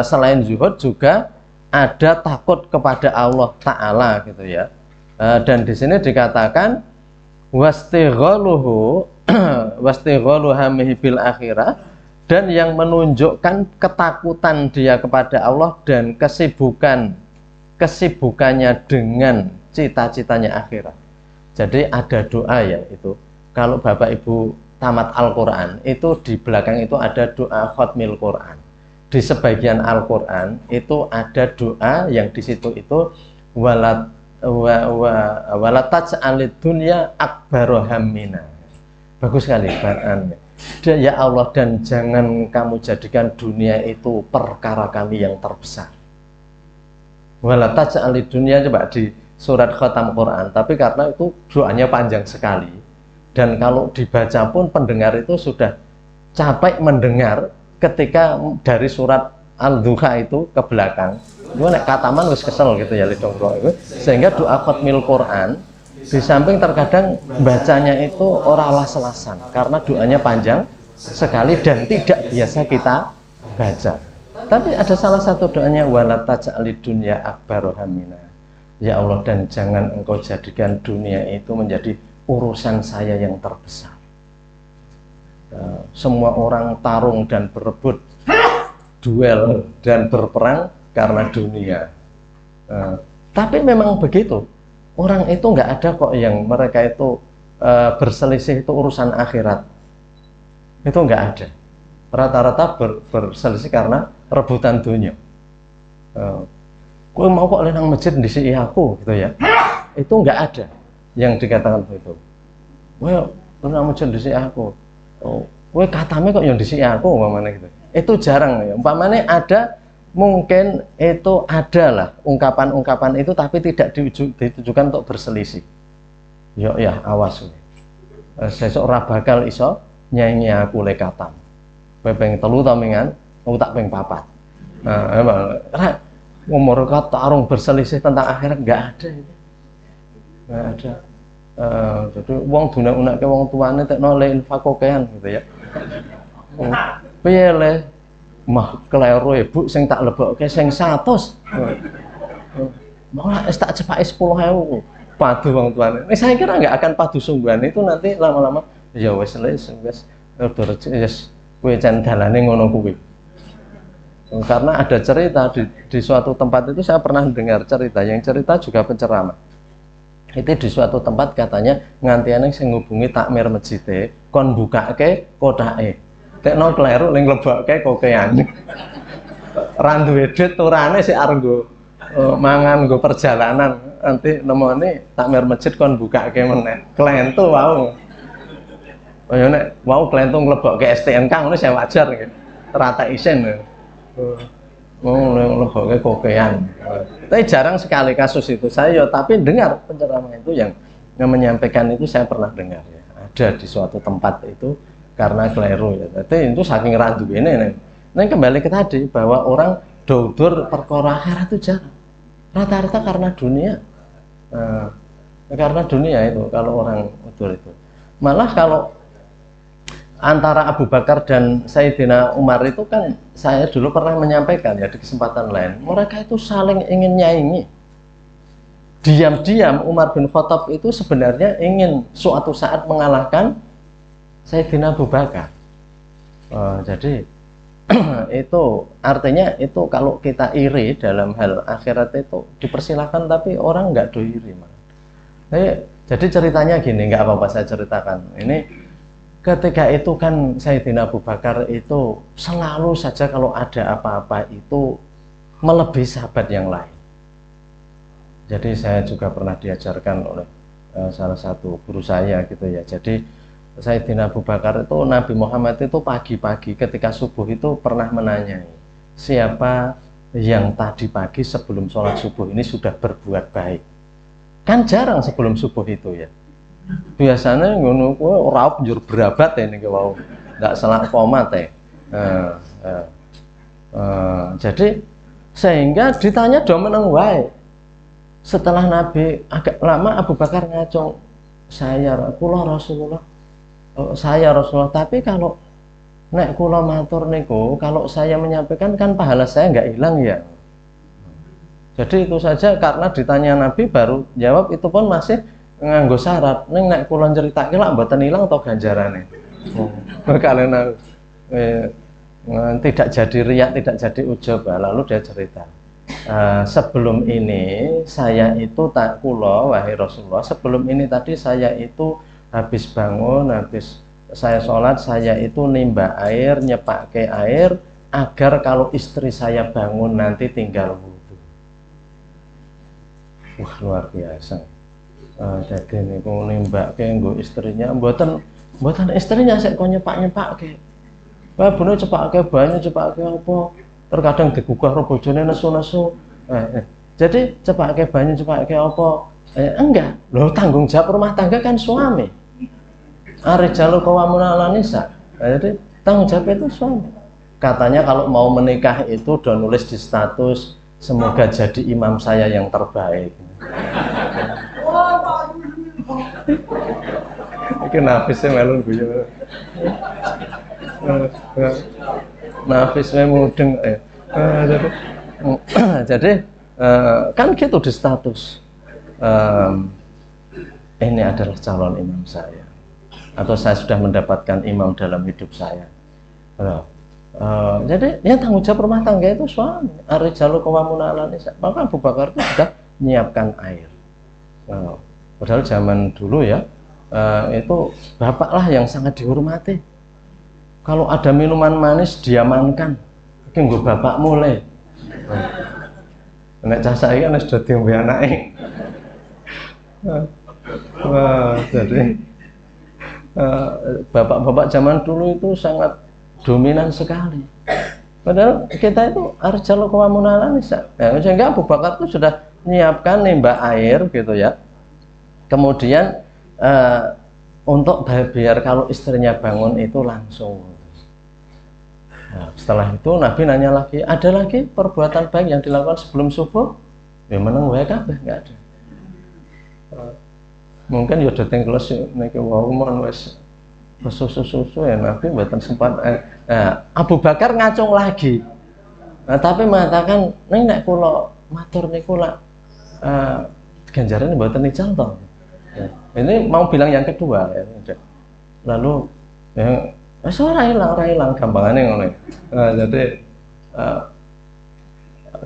selain zuhud juga ada takut kepada Allah Ta'ala gitu ya. Dan di sini dikatakan wastighaluhu hamihi bil akhirah, dan yang menunjukkan ketakutan dia kepada Allah dan kesibukannya dengan cita-citanya akhirat. Jadi ada doa ya, itu kalau Bapak Ibu tamat Al-Quran itu di belakang itu ada doa khatmil Quran. Di sebagian Al-Quran itu ada doa yang di situ itu walataj'alid dunya akbaru hammina. Bagus sekali bacaannya. Ya Allah, dan jangan kamu jadikan dunia itu perkara kami yang terbesar. Walataj'alid dunya, coba di surat khatam Quran, tapi karena itu doanya panjang sekali dan kalau dibaca pun pendengar itu sudah capek mendengar ketika dari surat Al-Duha itu ke belakang. Itu nek kataman wis kesel gitu ya lidong itu. Sehingga doa khatmil Quran di samping terkadang bacanya itu ora las-lasan karena doanya panjang sekali dan tidak biasa kita baca. Tapi ada salah satu doanya walataj'alid dunya akbaru hammina. Ya Allah, dan jangan engkau jadikan dunia itu menjadi urusan saya yang terbesar. Semua orang tarung dan berebut, duel dan berperang karena dunia. Tapi memang begitu. Orang itu nggak ada kok yang mereka itu berselisih itu urusan akhirat. Itu nggak ada. Rata-rata berselisih karena rebutan dunia. Kowe mau kok nang masjid ndisi aku gitu ya. Itu nggak ada yang dikatakan begitu. Kowe nang masjid ndisi aku. Oh, kowe katame kok yang ndisi aku umpamane gitu. Itu jarang ya. Umpamane ada, mungkin itu adalah ungkapan-ungkapan itu tapi tidak ditujukan untuk berselisih. Yo ya awas. Sesuk ora bakal iso nyanyi aku lekatan. Kowe ping 3 ta mingan, aku tak ping 4. Nah, umur kata tarung berselisih tentang akhirat nggak ada itu, nggak ada. Jadi uang dunia unake wong tuane tekno le infakokean gitu ya. Piye le mah kleru ibu sing tak lebokke sing 100. Malah tak cepake 10.000 padu wong tuane. Nek saya kira nggak akan padu sungguhan, itu nanti lama-lama ya wis wis kowe jan dalane ngono kuwi. Karena ada cerita di suatu tempat itu, saya pernah dengar cerita, yang cerita juga penceramah. Itu di suatu tempat katanya ngantiane sing ngubungi takmir masjid kon bukake kotake. Tekno kleru ning lebokke kokean. Ra duwe dhuwit turane sik arep nggo mangan nggo perjalanan, nanti nemoni takmir masjid kon bukake meneh. Klentu wau. Kaya nek wau klentu nglebokke STNK ngono saya wajar nggih. Rata isen. Lebokke kokean. Tapi jarang sekali kasus itu. Saya tapi dengar penceramah itu yang menyampaikan itu saya pernah dengar ya. Ada di suatu tempat itu karena keliru ya. Jadi itu saking randu ini. Nah, kembali ke tadi bahwa orang doudur perkara akhirat itu jarang. Rata-rata karena dunia. Karena dunia itu kalau orang udur itu. Malah kalau antara Abu Bakar dan Sayyidina Umar itu kan saya dulu pernah menyampaikan ya di kesempatan lain, mereka itu saling ingin nyaingi. Diam-diam Umar bin Khattab itu sebenarnya ingin suatu saat mengalahkan Sayyidina Abu Bakar. Jadi itu artinya itu kalau kita iri dalam hal akhirat itu dipersilahkan, tapi orang nggak do iri. Jadi ceritanya gini, nggak apa-apa saya ceritakan. Ini ketika itu kan Sayyidina Abu Bakar itu selalu saja kalau ada apa-apa itu melebihi sahabat yang lain. Jadi saya juga pernah diajarkan oleh salah satu guru saya gitu ya. Jadi Sayyidina Abu Bakar itu, Nabi Muhammad itu pagi-pagi ketika subuh itu pernah menanyai, siapa yang tadi pagi sebelum sholat subuh ini sudah berbuat baik. Kan jarang sebelum subuh itu ya. Biasanya ngono kuwi ora njur berabat ini wau. Enggak salah komat ya. Jadi sehingga ditanya do meneng wae. Setelah Nabi agak lama Abu Bakar ngacung, saya Rasulullah, tapi kalau nek kula matur niku, kalau saya menyampaikan kan pahala saya nggak hilang ya. Jadi itu saja, karena ditanya Nabi baru jawab, itu pun masih nganggo syarat. Nek kula nceritake lak mboten ilang to ganjarane. Kalian tidak jadi riak, tidak jadi ujub. Lalu dia cerita, sebelum ini saya itu tak kula wahai Rasulullah, sebelum ini tadi saya itu habis bangun, habis saya sholat, saya itu nimba air, nyepake air agar kalau istri saya bangun nanti tinggal wudhu. Wah, luar biasa. Jadi niku nimbake nggo istrinya, mboten istrinya sik kok nyepak-nyepake. Wah, bune cepake banyu, cepake apa? Terkadang digugah karo bojone nesu-nesu. Jadi cepake banyu, cepake apa? Enggak. Loh, tanggung jawab rumah tangga kan suami. Ar-rijalu qawwamuna 'alan nisa. Jadi tanggung jawab itu suami. Katanya kalau mau menikah itu udah nulis di status, semoga jadi imam saya yang terbaik. Iki nafisnya melun guyu. Nafisnya mudeng. Jadi kan gitu di status. Ini adalah calon imam saya, atau saya sudah mendapatkan imam dalam hidup saya. Jadi yang tanggung jawab rumah tangga itu suami. Ar-rijalu qawwamuna 'alan nisa. Maka Abu Bakar itu sudah menyiapkan air. Padahal zaman dulu ya, itu bapaklah yang sangat dihormati. Kalau ada minuman manis diamankan. Iki nggo bapak mulai. Nek cah saiki kan sudah diombe anake. Jadi bapak-bapak zaman dulu itu sangat dominan sekali. Padahal kita itu ar-rijalu qawwamuna 'alan nisa. Sehingga Abu Bakar itu sudah menyiapkan nimba air gitu ya. Kemudian untuk biar kalau istrinya bangun itu langsung. Nah, setelah itu Nabi nanya lagi, ada lagi perbuatan baik yang dilakukan sebelum subuh? Ya meneng wae kabeh, enggak ada. Mungkin ya dateng kelas niki wau mon wis susu ya Nabi mboten sempat. Abu Bakar ngacung lagi. Nah, tapi mengatakan nek kula matur niku lak ganjarane mboten ical to. Ini mau bilang yang kedua ya. Lalu ya ora ilang gampangane ngono. Jadi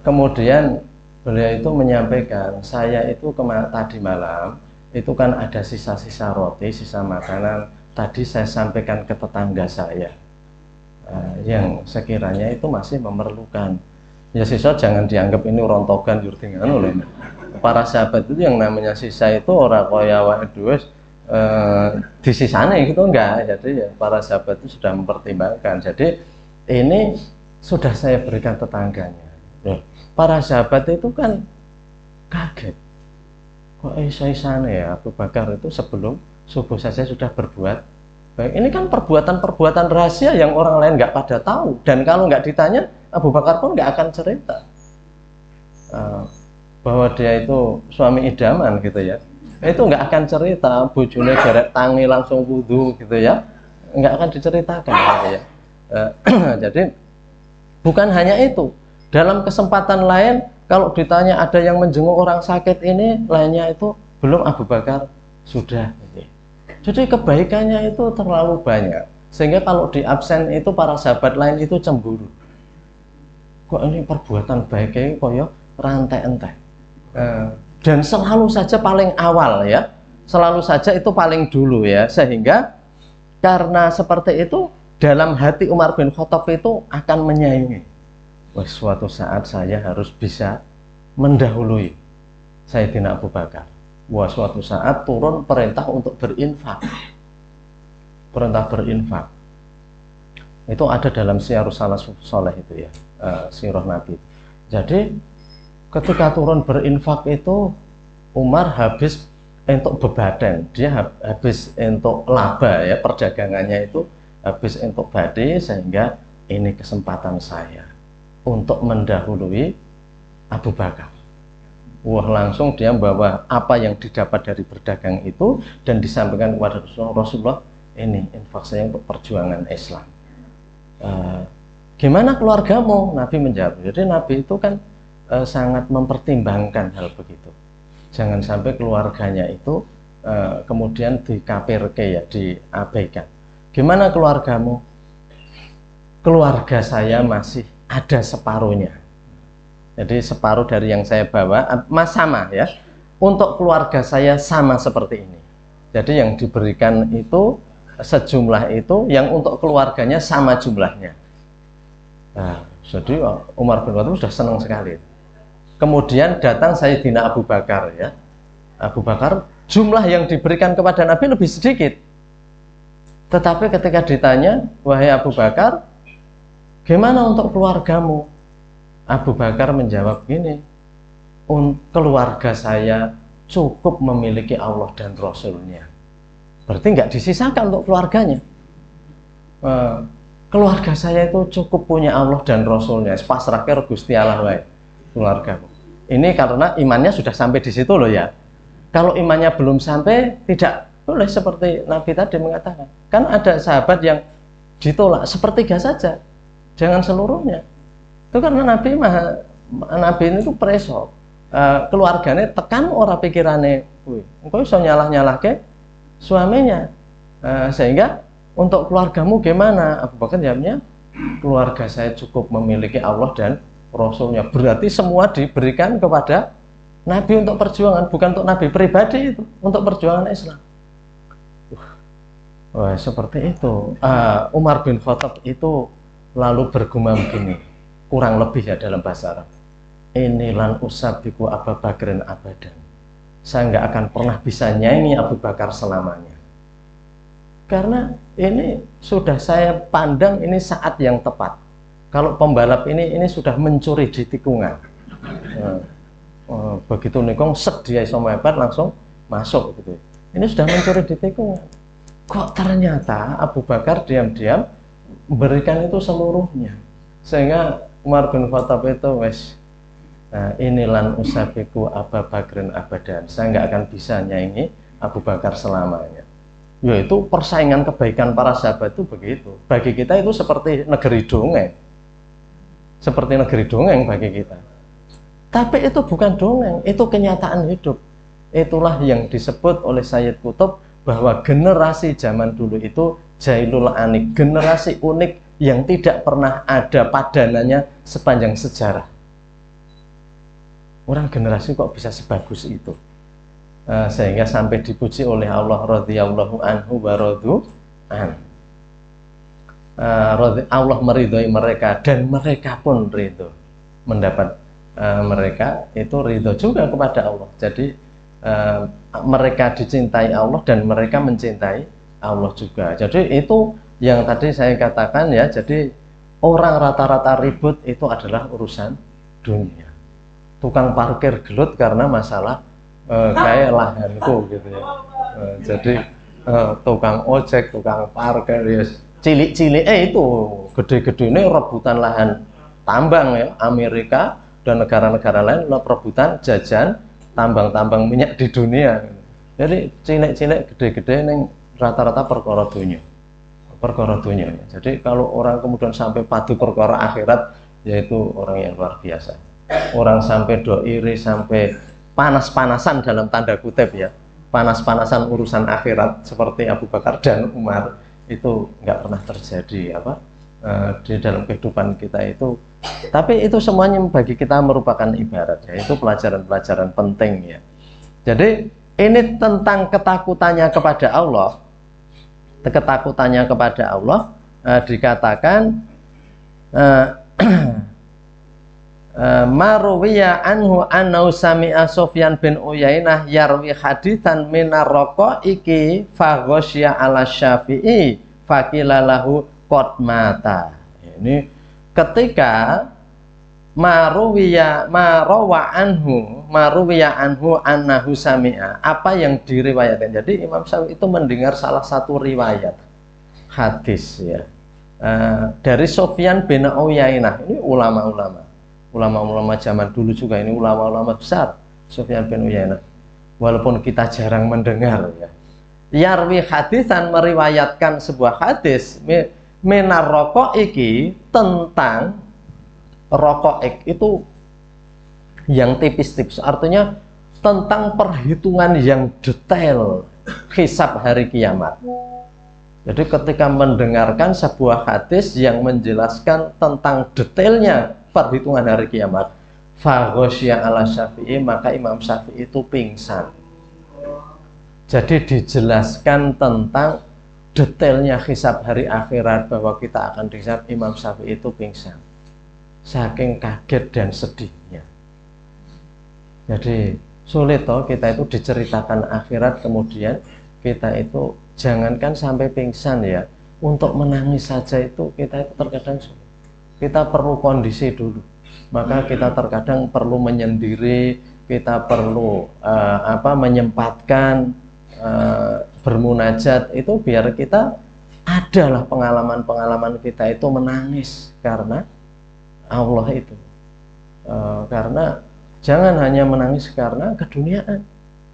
kemudian beliau itu menyampaikan, saya itu tadi malam itu kan ada sisa-sisa roti, sisa makanan. Tadi saya sampaikan ke tetangga saya yang sekiranya itu masih memerlukan. Ya sisa jangan dianggap ini rontokan jurtingan oleh para sahabat itu. Yang namanya sisa itu orang kaya wae dhewe disisane gitu enggak. Jadi ya para sahabat itu sudah mempertimbangkan. Jadi ini sudah saya berikan tetangganya. Para sahabat itu kan kaget. Kok isa-isane ya Abu Bakar itu sebelum subuh saja sudah berbuat baik. Ini kan perbuatan-perbuatan rahasia yang orang lain nggak pada tahu. Dan kalau nggak ditanya, Abu Bakar pun nggak akan cerita bahwa dia itu suami idaman gitu ya. Itu nggak akan cerita bojone garek tangi langsung wudu gitu ya. Nggak akan diceritakan ya. Jadi bukan hanya itu. Dalam kesempatan lain, kalau ditanya ada yang menjenguk orang sakit ini, lainnya itu belum Abu Bakar sudah. Jadi kebaikannya itu terlalu banyak. Sehingga kalau di absen itu para sahabat lain itu cemburu. Kok ini perbuatan baiknya koyo rantai entek. Dan selalu saja paling awal ya, selalu saja itu paling dulu ya, sehingga karena seperti itu dalam hati Umar bin Khattab itu akan menyaingi. Wah, suatu saat saya harus bisa mendahului Sayyidina Abu Bakar. Wah, suatu saat turun perintah untuk berinfak. Perintah berinfak. Itu ada dalam Syiarus Salafus Shalih itu ya, sirah Nabi. Jadi ketika turun berinfak itu Umar habis untuk bebaden, dia habis untuk laba ya, perdagangannya itu habis untuk badi, sehingga ini kesempatan saya untuk mendahului Abu Bakar. Wah, langsung dia bawa apa yang didapat dari berdagang itu dan disampaikan kepada Rasulullah, ini infak saya untuk perjuangan Islam. Gimana keluargamu? Nabi menjawab. Jadi Nabi itu kan sangat mempertimbangkan hal begitu. Jangan sampai keluarganya itu kemudian dikafirke ya, diabaikan. Gimana keluargamu? Keluarga saya masih ada separuhnya. Jadi separuh dari yang saya bawa sama ya. Untuk keluarga saya sama seperti ini. Jadi yang diberikan itu sejumlah itu, yang untuk keluarganya sama jumlahnya. Nah, jadi Umar bin Khattab sudah senang sekali. Kemudian datang Sayyidina Abu Bakar ya. Abu Bakar, jumlah yang diberikan kepada Nabi lebih sedikit. Tetapi ketika ditanya, wahai Abu Bakar, gimana untuk keluargamu? Abu Bakar menjawab gini, keluarga saya cukup memiliki Allah dan Rasulnya. Berarti nggak disisakan untuk keluarganya. Keluarga saya itu cukup punya Allah dan Rasulnya. Pasrahke Gusti Allah wae keluargamu. Ini karena imannya sudah sampai di situ loh ya. Kalau imannya belum sampai, tidak boleh seperti Nabi tadi mengatakan. Kan ada sahabat yang ditolak sepertiga saja, jangan seluruhnya. Itu karena Nabi ini tuh preso. Keluarganya tekan orang pikirannya, engkau bisa nyalah-nyalahke suaminya, sehingga untuk keluargamu gimana? Abu Bakar jawabnya, keluarga saya cukup memiliki Allah dan Rasulnya. Berarti semua diberikan kepada Nabi untuk perjuangan, bukan untuk Nabi pribadi, itu untuk perjuangan Islam. Wah, seperti itu. Umar bin Khattab itu lalu bergumam gini, kurang lebih ya dalam bahasa Arab, inilan usabiku Abu Bakrin abadan. Saya nggak akan pernah bisa nyanyi Abu Bakar selamanya. Karena ini sudah saya pandang ini saat yang tepat. Kalau pembalap ini sudah mencuri di tikungan. Begitu nikung set dia iso mepet langsung masuk gitu. Ini sudah mencuri di tikungan. Kok ternyata Abu Bakar diam-diam memberikan itu seluruhnya. Sehingga Umar bin Khattab itu inilan usabiku Abu Bakrin abadan. Saya nggak akan bisa nyanyi Abu Bakar selamanya. Yaitu persaingan kebaikan para sahabat itu begitu. Bagi kita itu seperti negeri dongeng. Seperti negeri dongeng bagi kita. Tapi itu bukan dongeng, itu kenyataan hidup. Itulah yang disebut oleh Sayyid Qutb bahwa generasi zaman dulu itu jailul anik, generasi unik yang tidak pernah ada padanannya sepanjang sejarah. Orang generasi kok bisa sebagus itu, sehingga sampai dipuji oleh Allah, radhiyallahu anhu wa radu an. Allah meridhoi mereka dan mereka pun ridho, mendapat mereka itu ridho juga kepada Allah. Jadi mereka dicintai Allah dan mereka mencintai Allah juga. Jadi itu yang tadi saya katakan ya. Jadi orang rata-rata ribut itu adalah urusan dunia. Tukang parkir gelut karena masalah kayak lahanku gitu ya. Jadi tukang ojek, tukang parkir ya cilik-cilik itu gede-gede ini rebutan lahan tambang ya. Amerika dan negara-negara lain rebutan jajan tambang-tambang minyak di dunia. Jadi cilik-cilik gede-gede ini rata-rata perkara dunia. Perkara dunia. Jadi kalau orang kemudian sampai padu perkara akhirat, yaitu orang yang luar biasa. Orang sampai do iri, sampai panas-panasan dalam tanda kutip ya, panas-panasan urusan akhirat seperti Abu Bakar dan Umar, itu nggak pernah terjadi di dalam kehidupan kita itu. Tapi itu semuanya bagi kita merupakan ibarat ya, itu pelajaran-pelajaran penting ya. Jadi Ini tentang ketakutannya kepada Allah. Ketakutannya kepada Allah dikatakan Marwiya anhu annahu sami'a Sufyan bin Uyainah yarwi haditsan minar raqaiki fa ghasyya ala Syafi'i faqila lahu qad mata. Ini ketika maruwiya anhu annahu sami'a, apa yang diriwayatkan. Jadi Imam Syafi'i itu mendengar salah satu riwayat hadis ya dari Sufyan bin Uyainah. Ini ulama-ulama zaman dulu juga, ini ulama-ulama besar, Sufyan bin Uyainah, walaupun kita jarang mendengar ya. Yarwi hadisan, meriwayatkan sebuah hadis minar raqaiki, tentang raqaik itu yang tipis-tipis, artinya tentang perhitungan yang detail hisab hari kiamat. Jadi ketika mendengarkan sebuah hadis yang menjelaskan tentang detailnya perhitungan hari kiamat, fa ghasyya ala Syafi'i, maka Imam Syafi'i itu pingsan. Jadi dijelaskan tentang detailnya hisab hari akhirat, bahwa kita akan dihisab, Imam Syafi'i itu pingsan saking kaget dan sedihnya. Jadi sulit toh kita itu diceritakan akhirat, kemudian kita itu jangankan sampai pingsan ya, untuk menangis saja itu kita itu terkadang sulit. Kita perlu kondisi dulu, maka kita terkadang perlu menyendiri, kita perlu menyempatkan bermunajat itu, biar kita adalah pengalaman-pengalaman kita itu menangis karena Allah itu. Karena jangan hanya menangis karena keduniaan,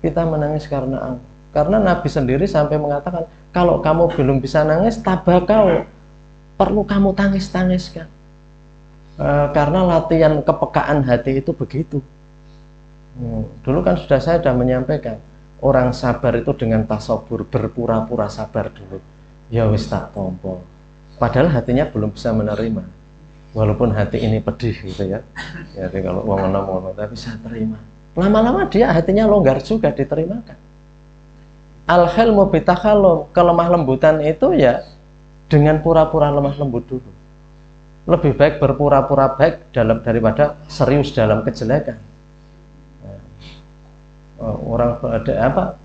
kita menangis karena Allah. Karena Nabi sendiri sampai mengatakan, kalau kamu belum bisa nangis, tabakau, perlu kamu tangis-tangiskan. Karena latihan kepekaan hati itu begitu. Dulu kan saya sudah menyampaikan, orang sabar itu dengan tasabur, berpura-pura sabar dulu. Ya wis tak tompo. Padahal hatinya belum bisa menerima. Walaupun hati ini pedih gitu ya. Jadi kalau ngomong-ngomong tapi saya terima. Lama-lama dia hatinya longgar juga, diterimakan. Al-hilmu bitakhallum, kelemah lembutan itu ya dengan pura-pura lemah lembut dulu. Lebih baik berpura-pura baik daripada serius dalam kejelekan. Orang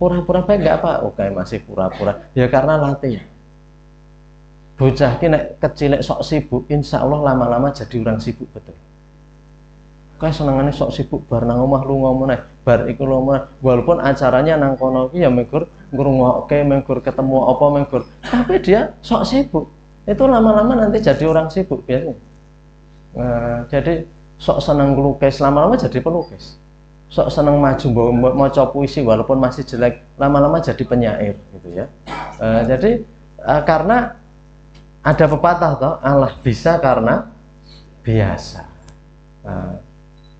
pura-pura baik nggak apa, oke masih pura-pura ya, karena latih. Bocah kini kecil sok sibuk, insya Allah lama-lama jadi orang sibuk betul. Kayak senengannya sok sibuk, bar nang omah lu ngomong bar iku ngomong, walaupun acaranya nang kono ya menggur ngrungokke, menggur ketemu apa menggur, tapi dia sok sibuk. Itu lama-lama nanti jadi orang sibuk biasanya. Jadi sok senang melukis, lama-lama jadi pelukis. Sok senang maju maca puisi walaupun masih jelek, lama-lama jadi penyair gitu ya. Jadi karena ada pepatah toh, Allah bisa karena biasa.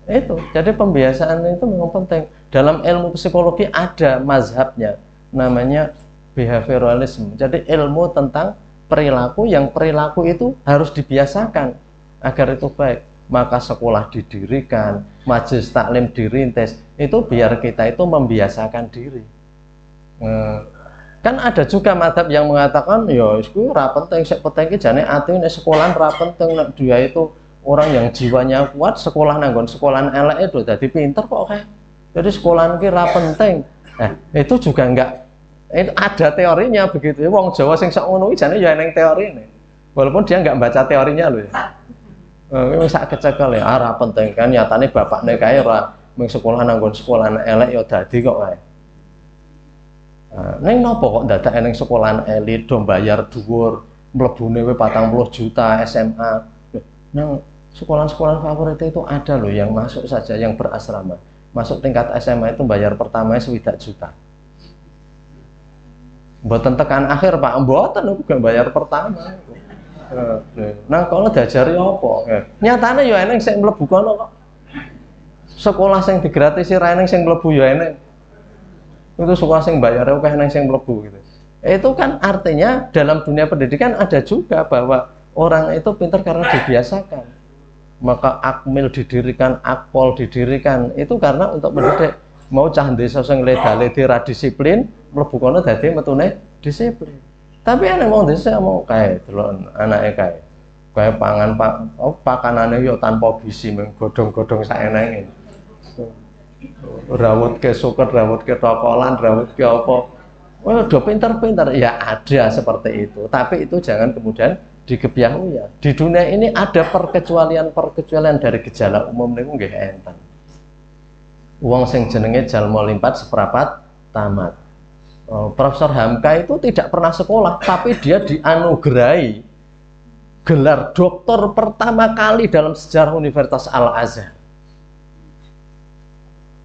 Itu jadi pembiasaan itu memang penting. Dalam ilmu psikologi ada mazhabnya, namanya behavioralism. Jadi ilmu tentang perilaku, yang perilaku itu harus dibiasakan agar itu baik. Maka sekolah didirikan, majelis taklim dirintis, itu biar kita itu membiasakan diri. Kan ada juga mazhab yang mengatakan ya itu ora penting, sik penting iki jane ati nek sekolahan ora penting, nek dia itu orang yang jiwanya kuat, sekolah nanggon sekolahan elek itu dadi pinter kok kayak. Jadi sekolahan ki ora penting. Itu juga enggak, itu ada teorinya begitu ya. Wong Jawa sing sak ngono iki jane ya eneng teorine. Walaupun dia enggak baca teorinya loh ya. Wis sak kecekel ya, ora penting kan nyatane bapakne kae ora mung sekolah nanggon sekolahan elek ya dadi kok kae. Neng nopo kok dadak eneng sekolahan elit do bayar dhuwur, mlebune we 40 juta SMA. Nang sekolah-sekolah favorit itu ada loh yang masuk saja yang berasrama. Masuk tingkat SMA itu bayar pertamanya 1 juta. Mboten tekan akhir Pak, mboten bukan bayar pertama. Nah kalau diajari apa? Nyatane ya eneng sing mlebu kono kok. Sekolah sing digratisi ra eneng sing mlebu ya eneng. Itu sekolah sing bayar akeh eneng sing mlebu gitu. Itu kan artinya dalam dunia pendidikan ada juga bahwa orang itu pintar karena dibiasakan. Maka akmil didirikan, akpol didirikan, itu karena untuk mendidik. mau cah desa sing leda-lede ra disiplin, mlebu kono dadi metune disiplin. Tapi ana wong desa mau kae delok anake kae pangan pakanane yo tanpa gizi mung godhong-godhong saenenge. Rawutke suket, rawutke tokolan, rawutke apa. Oh, udah pintar-pintar ya ada seperti itu. Tapi itu jangan kemudian dikebiahu ya. Di dunia ini ada perkecualian dari gejala umum niku nggih enten. Wong sing jenenge jalma limpat seprapat tamat. Profesor Hamka itu tidak pernah sekolah, tapi dia dianugerahi gelar doktor pertama kali dalam sejarah Universitas Al-Azhar.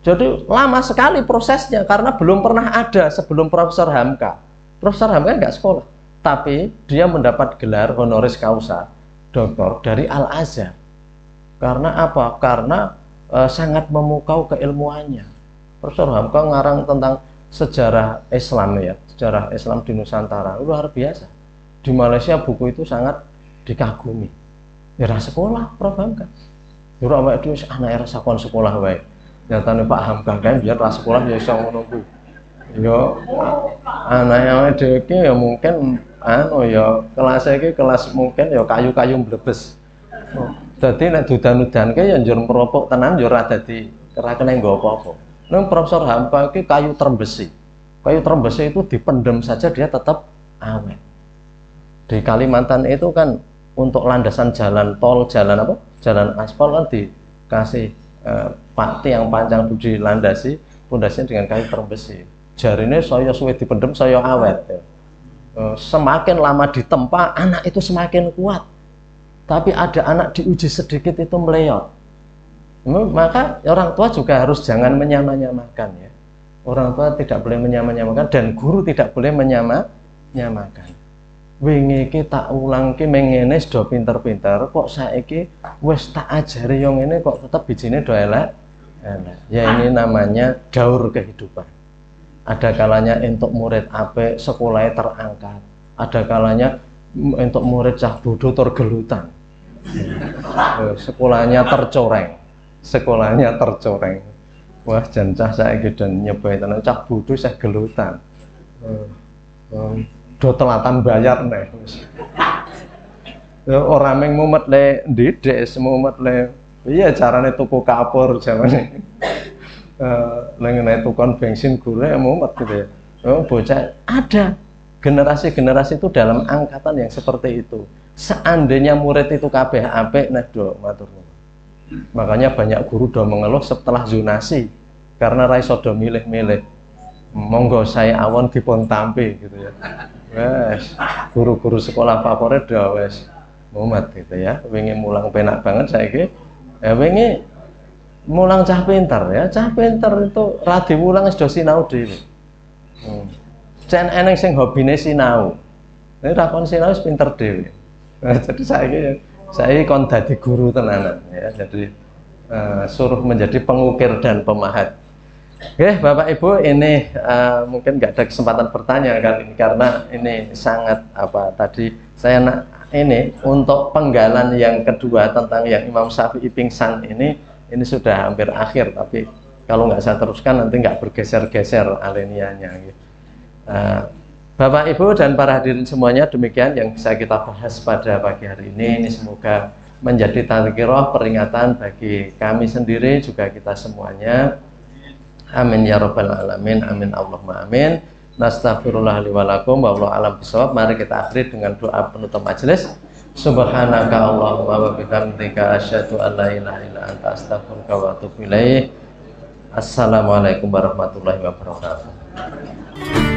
Jadi lama sekali prosesnya karena belum pernah ada sebelum Profesor Hamka. Profesor Hamka nggak sekolah, tapi dia mendapat gelar honoris causa doktor dari Al-Azhar. Karena apa? Karena sangat memukau keilmuannya. Profesor Hamka ngarang tentang sejarah Islam ya, sejarah Islam di Nusantara luar biasa. Di Malaysia buku itu sangat dikagumi. Ya sekolah Prof Hamka. Ora awake dhewe anak era sakon sekolah wae. Nyatane Pak Hamka kan biar ra sekolah ya iso ngono kuwi. Yo anake dhewe iki ya mungkin ya kelas iki kelas mungkin ya kayu-kayu mblebes. Dadi nek dudan-udanke ya njur meropok tenan ya ora dadi ora kena nggo apa-apa. Nang Profesor Hamka iki kayu terembesi. Kayu terembesi itu dipendem saja dia tetap awet. Di Kalimantan itu kan untuk landasan jalan tol, jalan apa? Jalan aspal kan dikasih Pak tiang panjang dilandasi pondasinya dengan kayu terbesi. Jarine saya suwe dipendem saya awet. Ya. Semakin lama ditempa anak itu semakin kuat. Tapi ada anak diuji sedikit itu meleot. Maka orang tua juga harus jangan menyamakan ya. Orang tua tidak boleh menyamakan dan guru tidak boleh menyamakan. Wingi iki tak ulang ki mengene do pinter-pinter kok saiki wis tak ajari yang ini kok tetap bijine do elek. Ya ini namanya gaur kehidupan. Ada kalanya untuk murid apik sekolahnya terangkat. Ada kalanya untuk murid cah bodoh tergelutan. Sekolahnya tercoreng. Sekolahnya tercoreng. Wah jan cah saiki dan nyobain tenan cah bodoh saya gelutan. Do telatan bayar nih. Orang yang mumet le didik, mumet le. Iya carane tuku kapur jamane. Lengenai tukang bensin gure mumet gitu ya. Bocah ada generasi-generasi itu dalam angkatan yang seperti itu. Seandainya murid itu kabeh apik nah do matur nuwun. Makanya banyak guru do mengeluh setelah zonasi karena ra iso do milih-milih. Monggo saya awon dipun tampi gitu ya. Wes, guru-guru sekolah favorit dah wes mumet gitu ya. Wingi mulang penak banget saiki. Wingi mulang cah pinter ya. Cah pinter itu ra diwulang wis do sinau dhewe. Cen eneng sing hobine sinau. Nek ra kon sinau wis pinter dhewe. Jadi saiki kon dadi guru tenanan ya. Jadi suruh menjadi pengukir dan pemahat. Oke, Bapak Ibu, ini mungkin nggak ada kesempatan bertanya kali ini karena ini sangat tadi saya ini untuk penggalan yang kedua tentang yang Imam Syafi'i pingsan ini sudah hampir akhir, tapi kalau nggak saya teruskan nanti nggak bergeser-geser alenianya. Gitu. Bapak Ibu dan para hadirin semuanya, demikian yang bisa kita bahas pada pagi hari ini semoga menjadi tadhkirah peringatan bagi kami sendiri juga kita semuanya. Amin ya rabbal alamin, amin Allahumma amin. Nastaghfirullah li wa lakum wa wallahu alam bisawab. Mari kita akhiri dengan doa penutup majelis. Subhanaka Allahumma wa bihamdika asyhadu an la ilaha illa anta astaghfiruka wa atubu ilaik. Assalamualaikum warahmatullahi wabarakatuh.